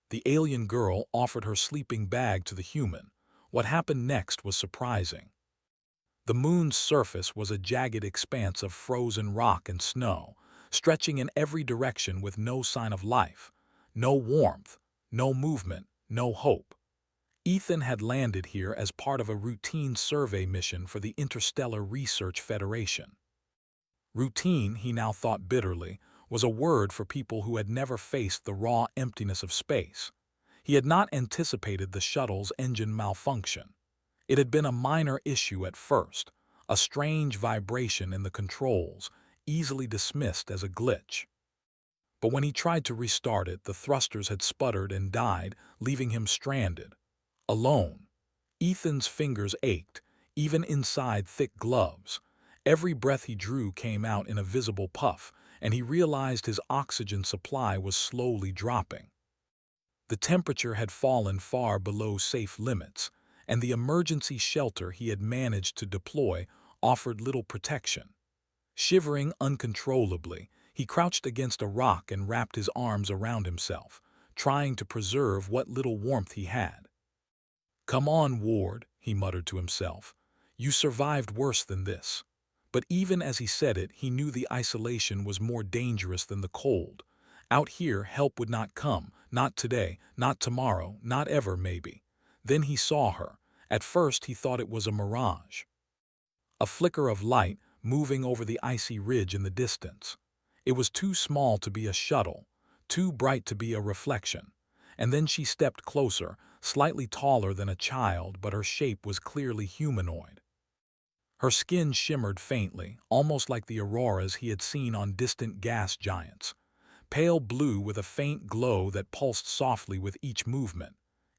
The alien girl offered her sleeping bag to the human. What happened next was surprising. The moon's surface was a jagged expanse of frozen rock and snow, stretching in every direction with no sign of life. No warmth, no movement, no hope. Ethan had landed here as part of a routine survey mission for the Interstellar Research Federation. Routine, he now thought bitterly, was a word for people who had never faced the raw emptiness of space. He had not anticipated the shuttle's engine malfunction. It had been a minor issue at first, a strange vibration in the controls, easily dismissed as a glitch. But when he tried to restart it, the thrusters had sputtered and died, leaving him stranded. Alone. Ethan's fingers ached, even inside thick gloves. Every breath he drew came out in a visible puff, and he realized his oxygen supply was slowly dropping. The temperature had fallen far below safe limits, and the emergency shelter he had managed to deploy offered little protection. Shivering uncontrollably, he crouched against a rock and wrapped his arms around himself, trying to preserve what little warmth he had. "Come on, Ward," he muttered to himself. "You survived worse than this." But even as he said it, he knew the isolation was more dangerous than the cold. Out here, help would not come, not today, not tomorrow, not ever, maybe. Then he saw her. At first he thought it was a mirage. A flicker of light moving over the icy ridge in the distance. It was too small to be a shuttle, too bright to be a reflection. And then she stepped closer, slightly taller than a child, but her shape was clearly humanoid. Her skin shimmered faintly, almost like the auroras he had seen on distant gas giants. Pale blue with a faint glow that pulsed softly with each movement.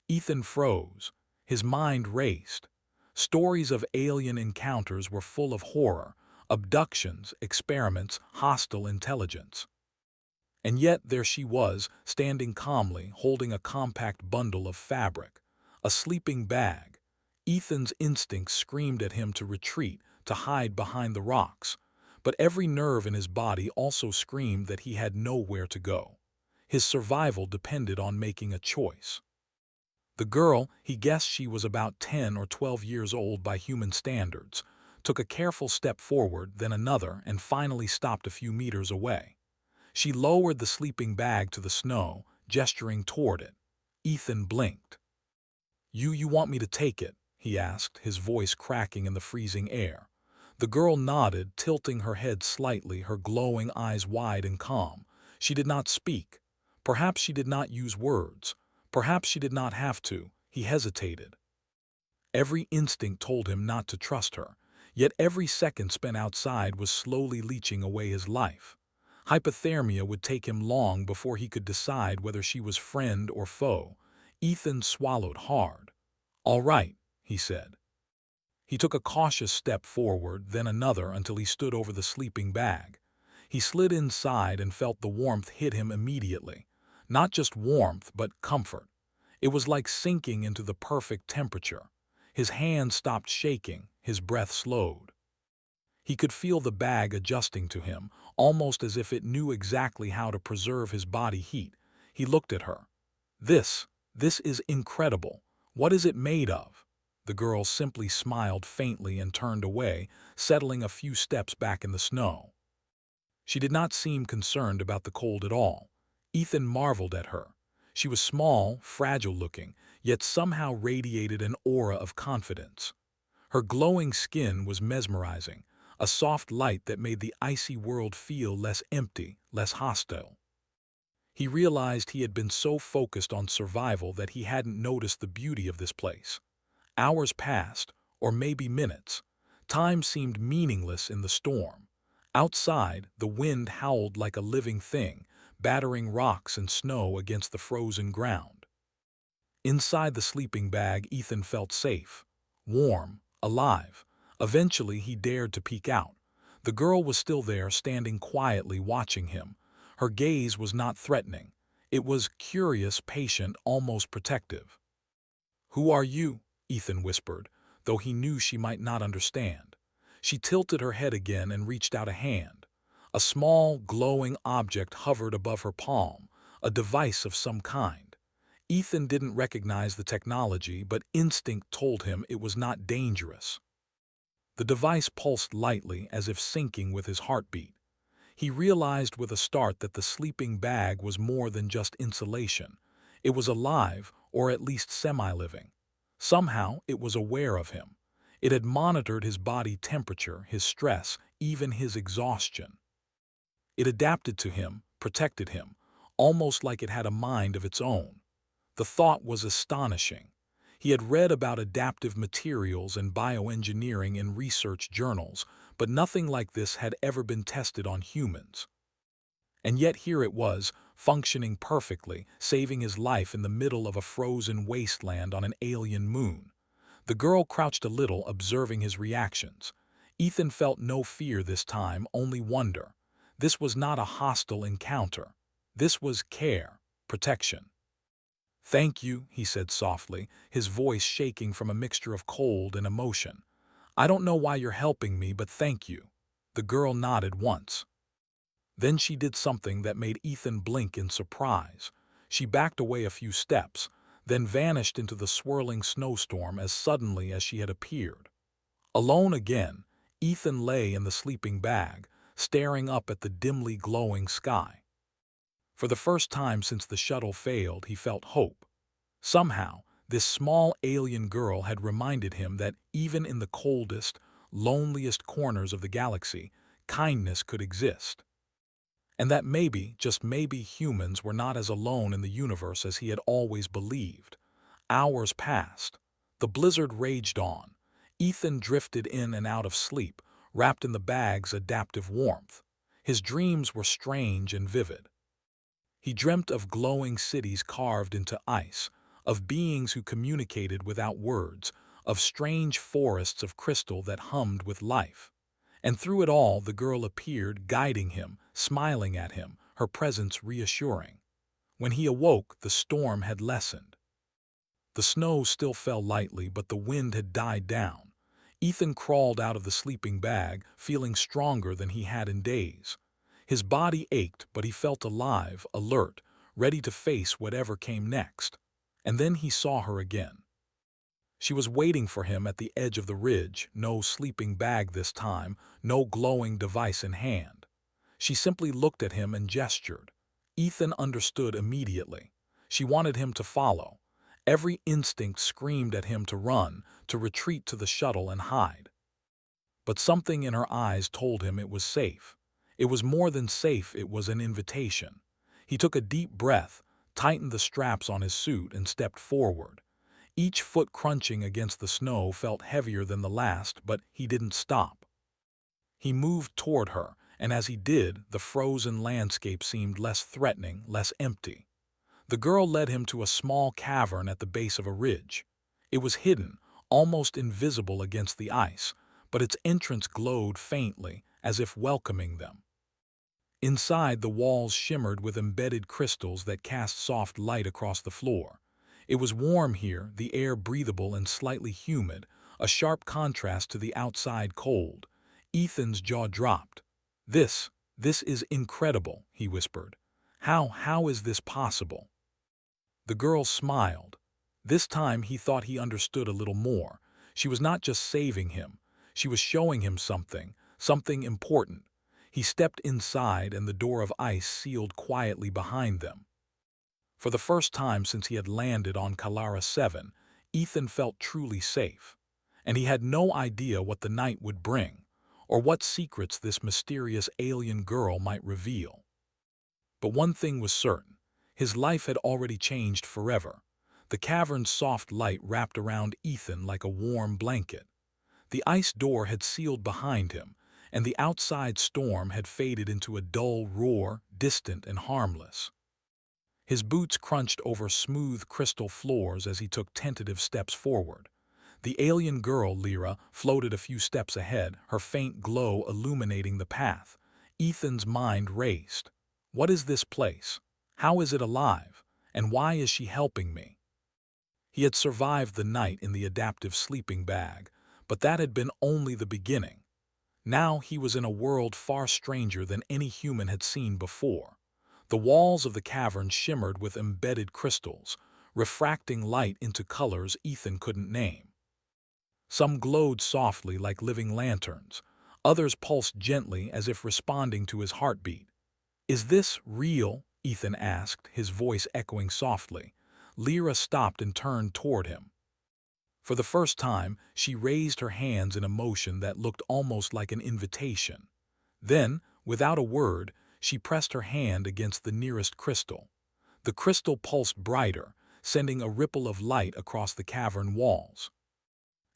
Ethan froze. His mind raced. Stories of alien encounters were full of horror, abductions, experiments, hostile intelligence. And yet there she was, standing calmly, holding a compact bundle of fabric, a sleeping bag. Ethan's instincts screamed at him to retreat, to hide behind the rocks, but every nerve in his body also screamed that he had nowhere to go. His survival depended on making a choice. The girl, he guessed she was about 10 or 12 years old by human standards, took a careful step forward, then another, and finally stopped a few meters away. She lowered the sleeping bag to the snow, gesturing toward it. Ethan blinked. You want me to take it?" he asked, his voice cracking in the freezing air. The girl nodded, tilting her head slightly, her glowing eyes wide and calm. She did not speak. Perhaps she did not use words. Perhaps she did not have to. He hesitated. Every instinct told him not to trust her, yet every second spent outside was slowly leeching away his life. Hypothermia would take him long before he could decide whether she was friend or foe. Ethan swallowed hard. "All right," he said. He took a cautious step forward, then another until he stood over the sleeping bag. He slid inside and felt the warmth hit him immediately. Not just warmth, but comfort. It was like sinking into the perfect temperature. His hands stopped shaking, his breath slowed. He could feel the bag adjusting to him, almost as if it knew exactly how to preserve his body heat. He looked at her. This is incredible. What is it made of?" The girl simply smiled faintly and turned away, settling a few steps back in the snow. She did not seem concerned about the cold at all. Ethan marveled at her. She was small, fragile-looking, yet somehow radiated an aura of confidence. Her glowing skin was mesmerizing, a soft light that made the icy world feel less empty, less hostile. He realized he had been so focused on survival that he hadn't noticed the beauty of this place. Hours passed, or maybe minutes. Time seemed meaningless in the storm. Outside, the wind howled like a living thing, battering rocks and snow against the frozen ground. Inside the sleeping bag, Ethan felt safe, warm, alive. Eventually, he dared to peek out. The girl was still there, standing quietly, watching him. Her gaze was not threatening. It was curious, patient, almost protective. "Who are you?" Ethan whispered, though he knew she might not understand. She tilted her head again and reached out a hand. A small, glowing object hovered above her palm, a device of some kind. Ethan didn't recognize the technology, but instinct told him it was not dangerous. The device pulsed lightly as if syncing with his heartbeat. He realized with a start that the sleeping bag was more than just insulation. It was alive, or at least semi-living. Somehow, it was aware of him. It had monitored his body temperature, his stress, even his exhaustion. It adapted to him, protected him, almost like it had a mind of its own. The thought was astonishing. He had read about adaptive materials and bioengineering in research journals, but nothing like this had ever been tested on humans. And yet here it was, functioning perfectly, saving his life in the middle of a frozen wasteland on an alien moon. The girl crouched a little, observing his reactions. Ethan felt no fear this time, only wonder. This was not a hostile encounter. This was care, protection. "Thank you," he said softly, his voice shaking from a mixture of cold and emotion. "I don't know why you're helping me, but thank you." The girl nodded once. Then she did something that made Ethan blink in surprise. She backed away a few steps, then vanished into the swirling snowstorm as suddenly as she had appeared. Alone again, Ethan lay in the sleeping bag, staring up at the dimly glowing sky. For the first time since the shuttle failed, he felt hope. Somehow, this small alien girl had reminded him that even in the coldest, loneliest corners of the galaxy, kindness could exist. And that maybe, just maybe, humans were not as alone in the universe as he had always believed. Hours passed. The blizzard raged on. Ethan drifted in and out of sleep, wrapped in the bag's adaptive warmth. His dreams were strange and vivid. He dreamt of glowing cities carved into ice, of beings who communicated without words, of strange forests of crystal that hummed with life. And through it all, the girl appeared, guiding him, smiling at him, her presence reassuring. When he awoke, the storm had lessened. The snow still fell lightly, but the wind had died down. Ethan crawled out of the sleeping bag, feeling stronger than he had in days. His body ached, but he felt alive, alert, ready to face whatever came next. And then he saw her again. She was waiting for him at the edge of the ridge, no sleeping bag this time, no glowing device in hand. She simply looked at him and gestured. Ethan understood immediately. She wanted him to follow. Every instinct screamed at him to run, to retreat to the shuttle and hide. But something in her eyes told him it was safe. It was more than safe, it was an invitation. He took a deep breath, tightened the straps on his suit, and stepped forward. Each foot crunching against the snow felt heavier than the last, but he didn't stop. He moved toward her, and as he did, the frozen landscape seemed less threatening, less empty. The girl led him to a small cavern at the base of a ridge. It was hidden, almost invisible against the ice, but its entrance glowed faintly, as if welcoming them. Inside, the walls shimmered with embedded crystals that cast soft light across the floor. It was warm here, the air breathable and slightly humid, a sharp contrast to the outside cold. Ethan's jaw dropped. This is incredible," he whispered. How is this possible?" The girl smiled. This time he thought he understood a little more. She was not just saving him. She was showing him something important. He stepped inside, and the door of ice sealed quietly behind them. For the first time since he had landed on Kalara 7, Ethan felt truly safe. And he had no idea what the night would bring, or what secrets this mysterious alien girl might reveal. But one thing was certain. His life had already changed forever. The cavern's soft light wrapped around Ethan like a warm blanket. The ice door had sealed behind him, and the outside storm had faded into a dull roar, distant and harmless. His boots crunched over smooth crystal floors as he took tentative steps forward. The alien girl, Lyra, floated a few steps ahead, her faint glow illuminating the path. Ethan's mind raced. What is this place? How is it alive? And why is she helping me? He had survived the night in the adaptive sleeping bag, but that had been only the beginning. Now he was in a world far stranger than any human had seen before. The walls of the cavern shimmered with embedded crystals, refracting light into colors Ethan couldn't name. Some glowed softly like living lanterns. Others pulsed gently as if responding to his heartbeat. "Is this real?" Ethan asked, his voice echoing softly. Lyra stopped and turned toward him. For the first time, she raised her hands in a motion that looked almost like an invitation. Then, without a word, she pressed her hand against the nearest crystal. The crystal pulsed brighter, sending a ripple of light across the cavern walls.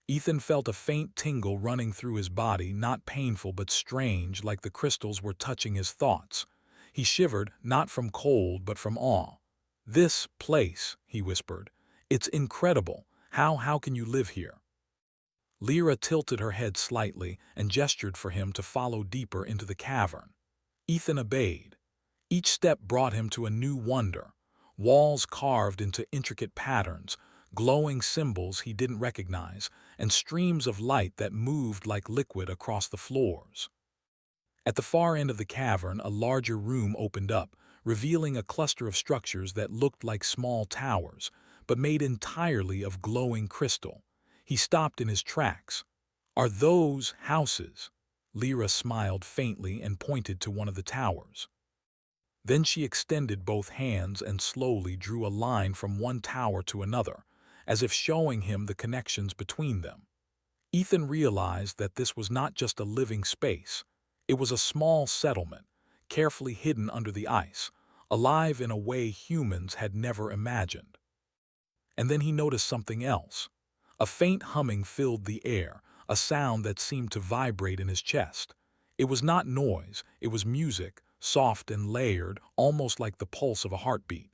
Ethan felt a faint tingle running through his body, not painful but strange, like the crystals were touching his thoughts. He shivered, not from cold but from awe. "This place," he whispered. "It's incredible. How can you live here?" Lyra tilted her head slightly and gestured for him to follow deeper into the cavern. Ethan obeyed. Each step brought him to a new wonder. Walls carved into intricate patterns, glowing symbols he didn't recognize, and streams of light that moved like liquid across the floors. At the far end of the cavern, a larger room opened up, revealing a cluster of structures that looked like small towers, but made entirely of glowing crystal. He stopped in his tracks. "Are those houses?" Lyra smiled faintly and pointed to one of the towers. Then she extended both hands and slowly drew a line from one tower to another, as if showing him the connections between them. Ethan realized that this was not just a living space. It was a small settlement, carefully hidden under the ice, alive in a way humans had never imagined. And then he noticed something else. A faint humming filled the air, a sound that seemed to vibrate in his chest. It was not noise, it was music, soft and layered, almost like the pulse of a heartbeat.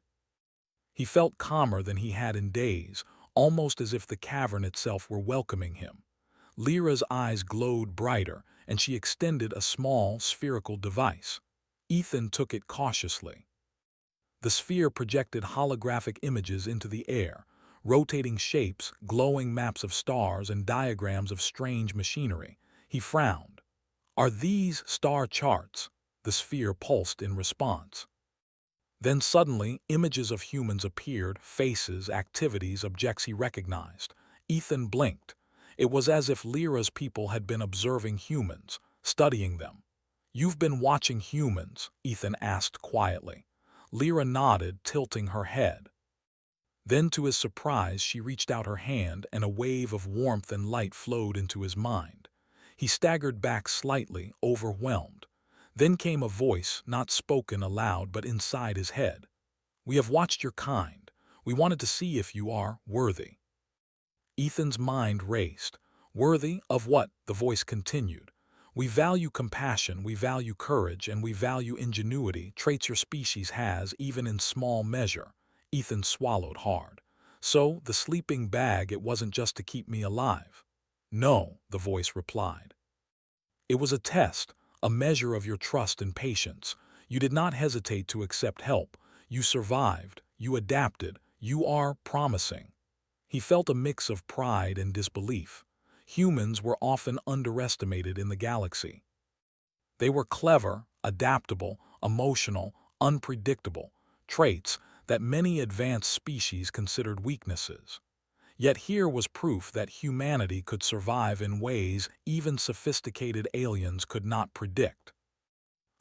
He felt calmer than he had in days, almost as if the cavern itself were welcoming him. Lyra's eyes glowed brighter, and she extended a small, spherical device. Ethan took it cautiously. The sphere projected holographic images into the air, rotating shapes, glowing maps of stars, and diagrams of strange machinery. He frowned. "Are these star charts?" The sphere pulsed in response. Then suddenly, images of humans appeared, faces, activities, objects he recognized. Ethan blinked. It was as if Lyra's people had been observing humans, studying them. "You've been watching humans?" Ethan asked quietly. Lyra nodded, tilting her head. Then, to his surprise, she reached out her hand, and a wave of warmth and light flowed into his mind. He staggered back slightly, overwhelmed. Then came a voice, not spoken aloud but inside his head. "We have watched your kind. We wanted to see if you are worthy." Ethan's mind raced. "Worthy of what?" the voice continued. "We value compassion, we value courage, and we value ingenuity, traits your species has, even in small measure." Ethan swallowed hard. "So, the sleeping bag, it wasn't just to keep me alive?" "No," the voice replied. "It was a test, a measure of your trust and patience. You did not hesitate to accept help. You survived. You adapted. You are promising." He felt a mix of pride and disbelief. Humans were often underestimated in the galaxy. They were clever, adaptable, emotional, unpredictable, traits that many advanced species considered weaknesses. Yet here was proof that humanity could survive in ways even sophisticated aliens could not predict.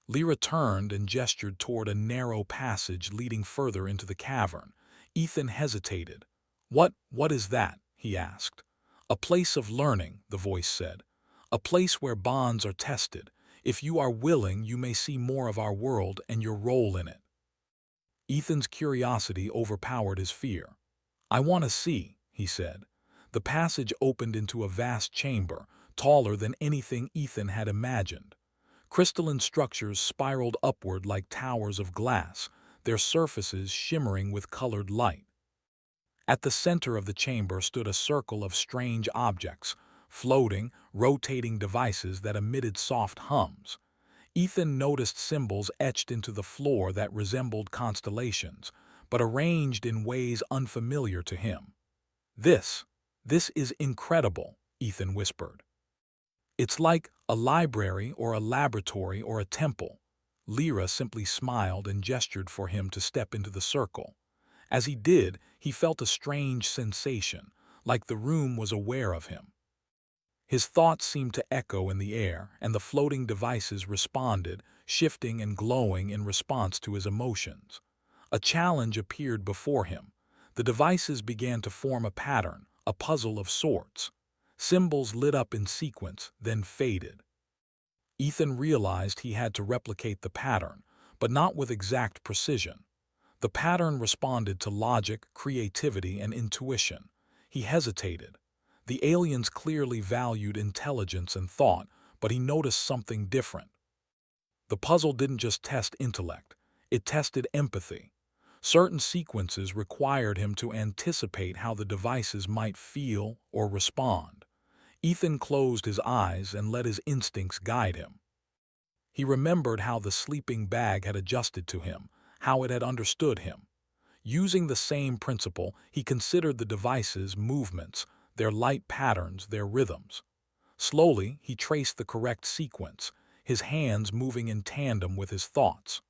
Lyra turned and gestured toward a narrow passage leading further into the cavern. Ethan hesitated. What is that?" he asked. "A place of learning," the voice said. "A place where bonds are tested. If you are willing, you may see more of our world and your role in it." Ethan's curiosity overpowered his fear. "I want to see," he said. The passage opened into a vast chamber, taller than anything Ethan had imagined. Crystalline structures spiraled upward like towers of glass, their surfaces shimmering with colored light. At the center of the chamber stood a circle of strange objects, floating, rotating devices that emitted soft hums. Ethan noticed symbols etched into the floor that resembled constellations, but arranged in ways unfamiliar to him. This is incredible," Ethan whispered. "It's like a library or a laboratory or a temple." Lyra simply smiled and gestured for him to step into the circle. As he did, he felt a strange sensation, like the room was aware of him. His thoughts seemed to echo in the air, and the floating devices responded, shifting and glowing in response to his emotions. A challenge appeared before him. The devices began to form a pattern, a puzzle of sorts. Symbols lit up in sequence, then faded. Ethan realized he had to replicate the pattern, but not with exact precision. The pattern responded to logic, creativity, and intuition. He hesitated. The aliens clearly valued intelligence and thought, but he noticed something different. The puzzle didn't just test intellect, it tested empathy. Certain sequences required him to anticipate how the devices might feel or respond. Ethan closed his eyes and let his instincts guide him. He remembered how the sleeping bag had adjusted to him, how it had understood him. Using the same principle, he considered the device's movements, their light patterns, their rhythms. Slowly, he traced the correct sequence, his hands moving in tandem with his thoughts.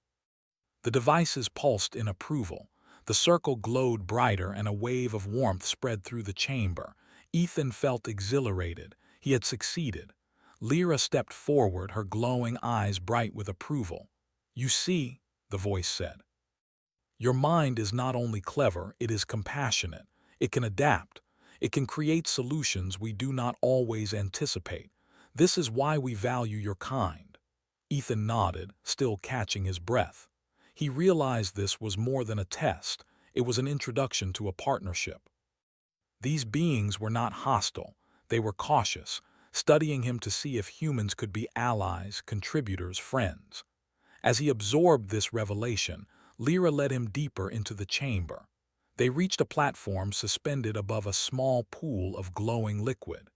The devices pulsed in approval. The circle glowed brighter and a wave of warmth spread through the chamber. Ethan felt exhilarated. He had succeeded. Lyra stepped forward, her glowing eyes bright with approval. "You see," the voice said, "your mind is not only clever, it is compassionate. It can adapt. It can create solutions we do not always anticipate. This is why we value your kind." Ethan nodded, still catching his breath. He realized this was more than a test. It was an introduction to a partnership. These beings were not hostile. They were cautious, studying him to see if humans could be allies, contributors, friends. As he absorbed this revelation, Lyra led him deeper into the chamber. They reached a platform suspended above a small pool of glowing liquid.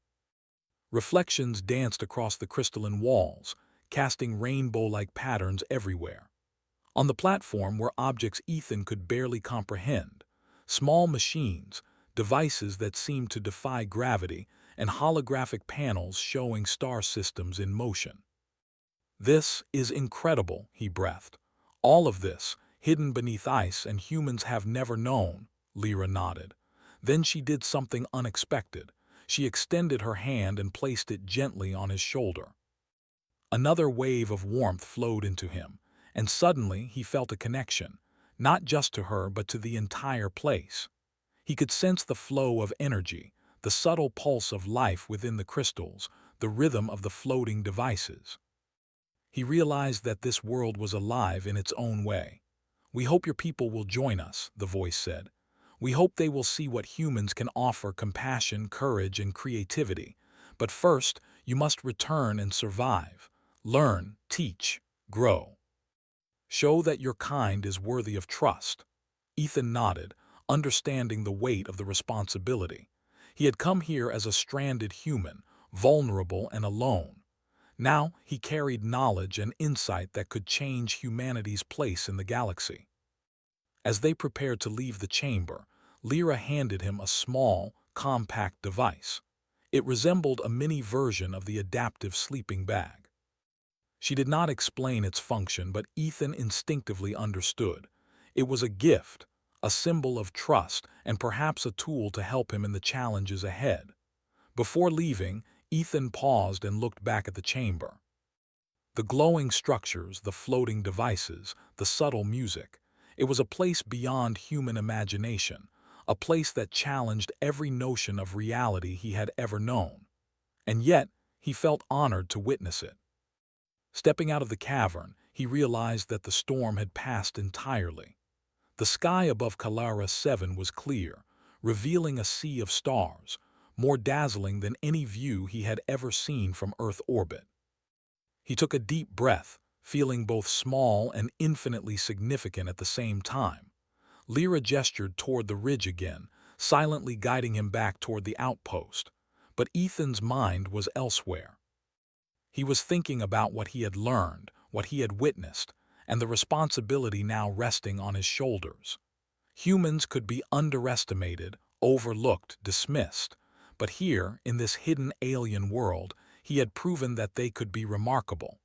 Reflections danced across the crystalline walls, casting rainbow-like patterns everywhere. On the platform were objects Ethan could barely comprehend: small machines, devices that seemed to defy gravity, and holographic panels showing star systems in motion. "This is incredible," he breathed. "All of this, hidden beneath ice and humans have never known." Lyra nodded. Then she did something unexpected. She extended her hand and placed it gently on his shoulder. Another wave of warmth flowed into him, and suddenly he felt a connection, not just to her but to the entire place. He could sense the flow of energy, the subtle pulse of life within the crystals, the rhythm of the floating devices. He realized that this world was alive in its own way. "We hope your people will join us," the voice said. "We hope they will see what humans can offer: compassion, courage, and creativity. But first, you must return and survive. Learn, teach, grow. Show that your kind is worthy of trust." Ethan nodded, understanding the weight of the responsibility. He had come here as a stranded human, vulnerable and alone. Now he carried knowledge and insight that could change humanity's place in the galaxy. As they prepared to leave the chamber, Lyra handed him a small, compact device. It resembled a mini version of the adaptive sleeping bag. She did not explain its function, but Ethan instinctively understood. It was a gift, a symbol of trust, and perhaps a tool to help him in the challenges ahead. Before leaving, Ethan paused and looked back at the chamber. The glowing structures, the floating devices, the subtle music. It was a place beyond human imagination, a place that challenged every notion of reality he had ever known. And yet, he felt honored to witness it. Stepping out of the cavern, he realized that the storm had passed entirely. The sky above Kalara 7 was clear, revealing a sea of stars, more dazzling than any view he had ever seen from Earth orbit. He took a deep breath, feeling both small and infinitely significant at the same time. Lyra gestured toward the ridge again, silently guiding him back toward the outpost. But Ethan's mind was elsewhere. He was thinking about what he had learned, what he had witnessed, and the responsibility now resting on his shoulders. Humans could be underestimated, overlooked, dismissed, but here, in this hidden alien world, he had proven that they could be remarkable.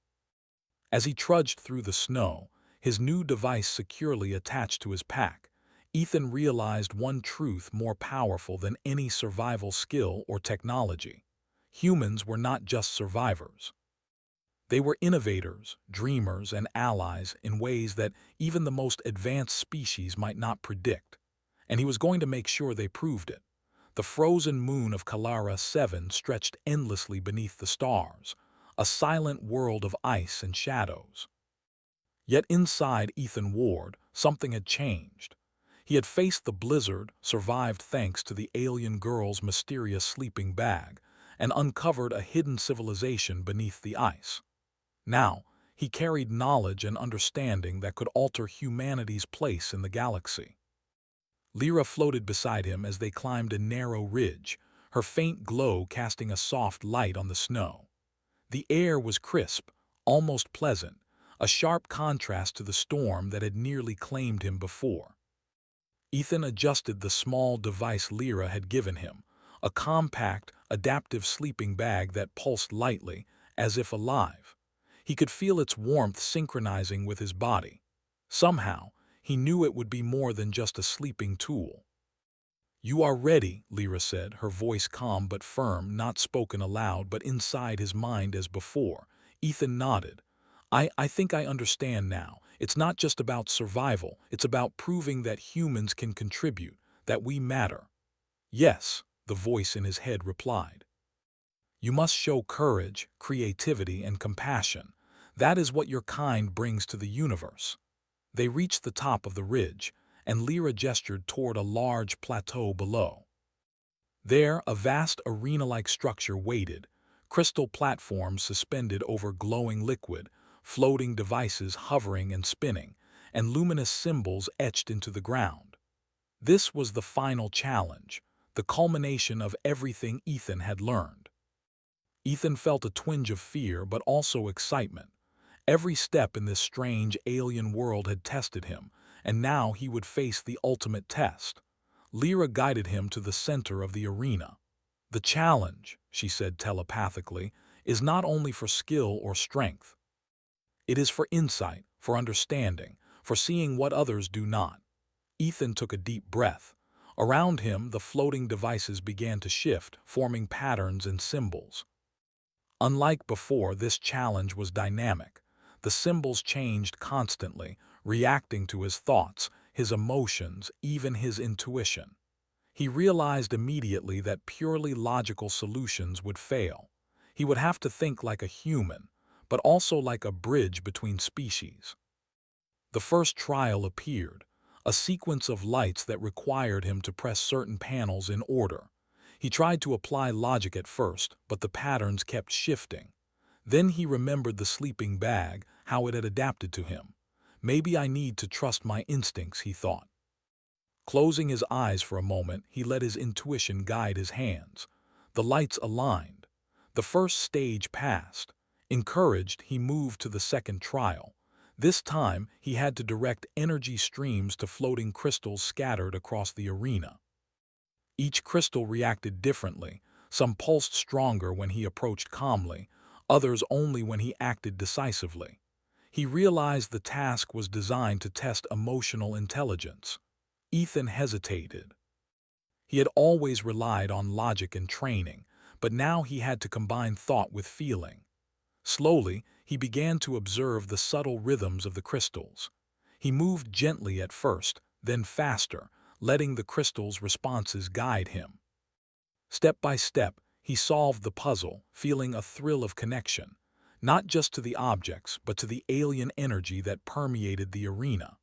As he trudged through the snow, his new device securely attached to his pack, Ethan realized one truth more powerful than any survival skill or technology. Humans were not just survivors. They were innovators, dreamers, and allies in ways that even the most advanced species might not predict. And he was going to make sure they proved it. The frozen moon of Kalara 7 stretched endlessly beneath the stars, a silent world of ice and shadows. Yet inside Ethan Ward, something had changed. He had faced the blizzard, survived thanks to the alien girl's mysterious sleeping bag, and uncovered a hidden civilization beneath the ice. Now, he carried knowledge and understanding that could alter humanity's place in the galaxy. Lyra floated beside him as they climbed a narrow ridge, her faint glow casting a soft light on the snow. The air was crisp, almost pleasant, a sharp contrast to the storm that had nearly claimed him before. Ethan adjusted the small device Lyra had given him, a compact, adaptive sleeping bag that pulsed lightly, as if alive. He could feel its warmth synchronizing with his body. Somehow, he knew it would be more than just a sleeping tool. "You are ready," Lyra said, her voice calm but firm, not spoken aloud but inside his mind as before. Ethan nodded. I think I understand now. It's not just about survival, it's about proving that humans can contribute, that we matter." "Yes," the voice in his head replied. "You must show courage, creativity, and compassion. That is what your kind brings to the universe." They reached the top of the ridge, and Lyra gestured toward a large plateau below. There, a vast arena-like structure waited, crystal platforms suspended over glowing liquid, floating devices hovering and spinning, and luminous symbols etched into the ground. This was the final challenge, the culmination of everything Ethan had learned. Ethan felt a twinge of fear but also excitement. Every step in this strange alien world had tested him, and now he would face the ultimate test. Lyra guided him to the center of the arena. "The challenge," she said telepathically, "is not only for skill or strength. It is for insight, for understanding, for seeing what others do not." Ethan took a deep breath. Around him, the floating devices began to shift, forming patterns and symbols. Unlike before, this challenge was dynamic. The symbols changed constantly, reacting to his thoughts, his emotions, even his intuition. He realized immediately that purely logical solutions would fail. He would have to think like a human, but also like a bridge between species. The first trial appeared, a sequence of lights that required him to press certain panels in order. He tried to apply logic at first, but the patterns kept shifting. Then he remembered the sleeping bag, how it had adapted to him. "Maybe I need to trust my instincts," he thought. Closing his eyes for a moment, he let his intuition guide his hands. The lights aligned. The first stage passed. Encouraged, he moved to the second trial. This time, he had to direct energy streams to floating crystals scattered across the arena. Each crystal reacted differently. Some pulsed stronger when he approached calmly, others only when he acted decisively. He realized the task was designed to test emotional intelligence. Ethan hesitated. He had always relied on logic and training, but now he had to combine thought with feeling. Slowly, he began to observe the subtle rhythms of the crystals. He moved gently at first, then faster, letting the crystal's responses guide him. Step by step, he solved the puzzle, feeling a thrill of connection, not just to the objects, but to the alien energy that permeated the arena.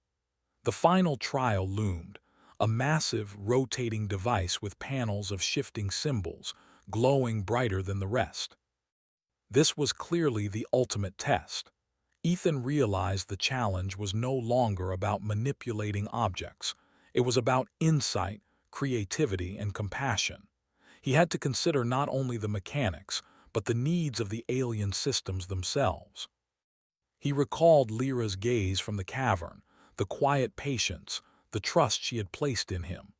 The final trial loomed, a massive, rotating device with panels of shifting symbols, glowing brighter than the rest. This was clearly the ultimate test. Ethan realized the challenge was no longer about manipulating objects. It was about insight, creativity, and compassion. He had to consider not only the mechanics, but the needs of the alien systems themselves. He recalled Lyra's gaze from the cavern, the quiet patience, the trust she had placed in him.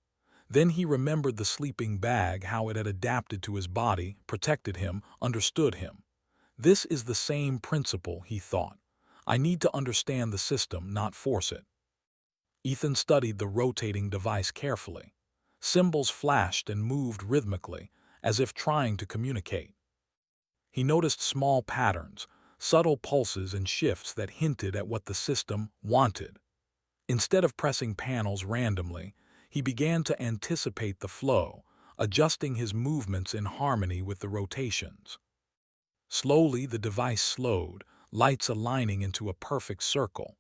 Then he remembered the sleeping bag, how it had adapted to his body, protected him, understood him. This is the same principle, he thought. I need to understand the system, not force it. Ethan studied the rotating device carefully. Symbols flashed and moved rhythmically, as if trying to communicate. He noticed small patterns, subtle pulses and shifts that hinted at what the system wanted. Instead of pressing panels randomly, he began to anticipate the flow, adjusting his movements in harmony with the rotations. Slowly, the device slowed, lights aligning into a perfect circle.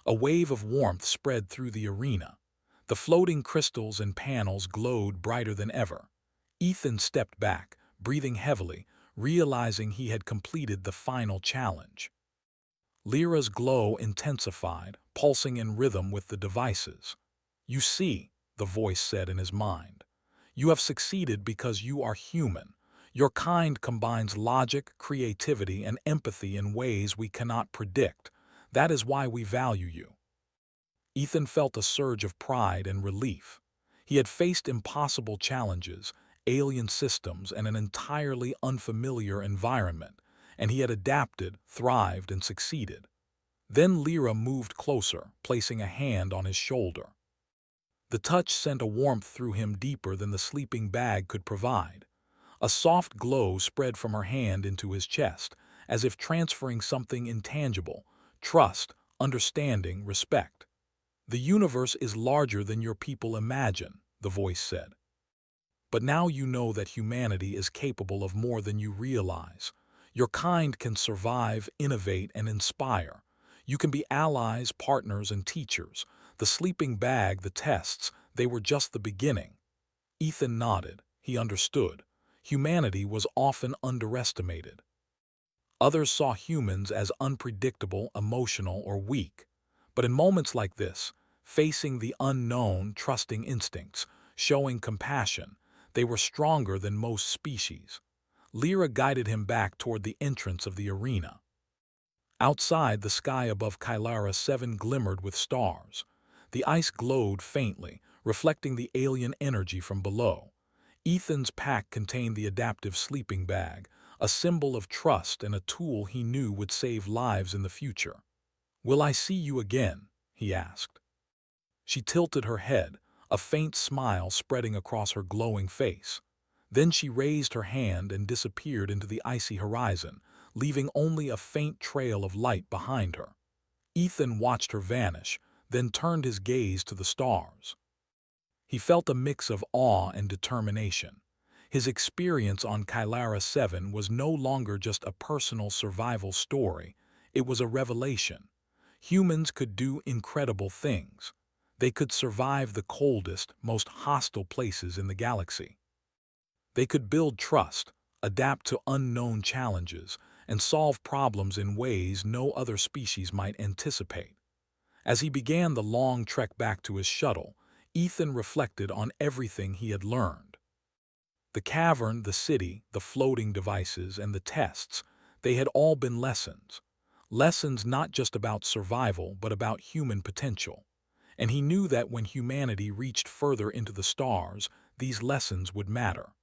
A wave of warmth spread through the arena. The floating crystals and panels glowed brighter than ever. Ethan stepped back, breathing heavily, realizing he had completed the final challenge. Lyra's glow intensified, pulsing in rhythm with the devices. "You see," the voice said in his mind, "you have succeeded because you are human. Your kind combines logic, creativity, and empathy in ways we cannot predict. That is why we value you." Ethan felt a surge of pride and relief. He had faced impossible challenges, alien systems, and an entirely unfamiliar environment, and he had adapted, thrived, and succeeded. Then Lyra moved closer, placing a hand on his shoulder. The touch sent a warmth through him deeper than the sleeping bag could provide. A soft glow spread from her hand into his chest, as if transferring something intangible: trust, understanding, respect. "The universe is larger than your people imagine," the voice said. "But now you know that humanity is capable of more than you realize. Your kind can survive, innovate, and inspire. You can be allies, partners, and teachers. The sleeping bag, the tests, they were just the beginning." Ethan nodded. He understood. Humanity was often underestimated. Others saw humans as unpredictable, emotional, or weak. But in moments like this, facing the unknown, trusting instincts, showing compassion, they were stronger than most species. Lyra guided him back toward the entrance of the arena. Outside, the sky above Kylara 7 glimmered with stars. The ice glowed faintly, reflecting the alien energy from below. Ethan's pack contained the adaptive sleeping bag, a symbol of trust and a tool he knew would save lives in the future. "Will I see you again?" he asked. She tilted her head, a faint smile spreading across her glowing face. Then she raised her hand and disappeared into the icy horizon, leaving only a faint trail of light behind her. Ethan watched her vanish, then turned his gaze to the stars. He felt a mix of awe and determination. His experience on Kylara 7 was no longer just a personal survival story, it was a revelation. Humans could do incredible things. They could survive the coldest, most hostile places in the galaxy. They could build trust, adapt to unknown challenges, and solve problems in ways no other species might anticipate. As he began the long trek back to his shuttle, Ethan reflected on everything he had learned. The cavern, the city, the floating devices, and the tests, they had all been lessons. Lessons not just about survival, but about human potential. And he knew that when humanity reached further into the stars, these lessons would matter.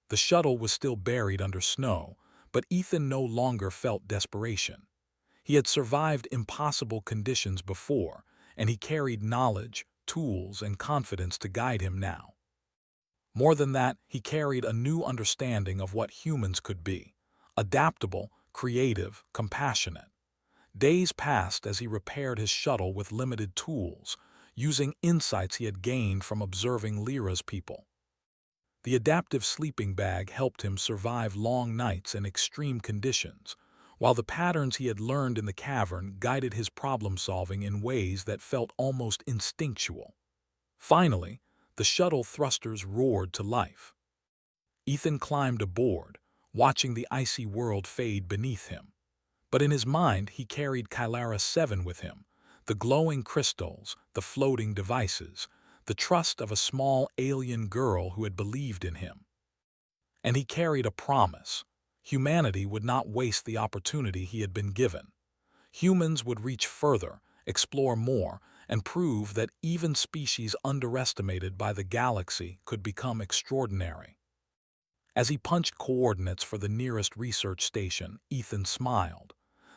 The shuttle was still buried under snow, but Ethan no longer felt desperation. He had survived impossible conditions before, and he carried knowledge, tools, and confidence to guide him now. More than that, he carried a new understanding of what humans could be: adaptable, creative, compassionate. Days passed as he repaired his shuttle with limited tools, using insights he had gained from observing Lyra's people. The adaptive sleeping bag helped him survive long nights and extreme conditions, while the patterns he had learned in the cavern guided his problem-solving in ways that felt almost instinctual. Finally, the shuttle thrusters roared to life. Ethan climbed aboard, watching the icy world fade beneath him. But in his mind, he carried Kylara 7 with him, the glowing crystals, the floating devices, the trust of a small alien girl who had believed in him. And he carried a promise: humanity would not waste the opportunity he had been given. Humans would reach further, explore more, and prove that even species underestimated by the galaxy could become extraordinary. As he punched coordinates for the nearest research station, Ethan smiled.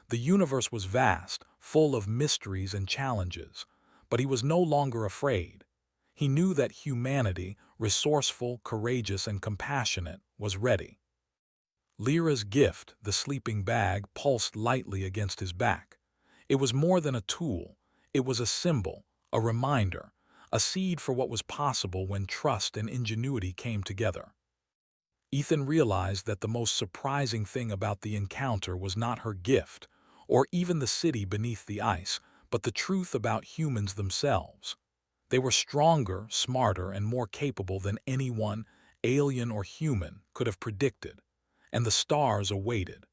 The universe was vast, full of mysteries and challenges, But he was no longer afraid. He knew that humanity, resourceful, courageous, and compassionate, was ready. Lyra's gift, the sleeping bag, pulsed lightly against his back. It was more than a tool. It was a symbol, a reminder, a seed for what was possible when trust and ingenuity came together. Ethan realized that the most surprising thing about the encounter was not her gift, or even the city beneath the ice, but the truth about humans themselves. They were stronger, smarter, and more capable than anyone, alien or human, could have predicted. And the stars awaited.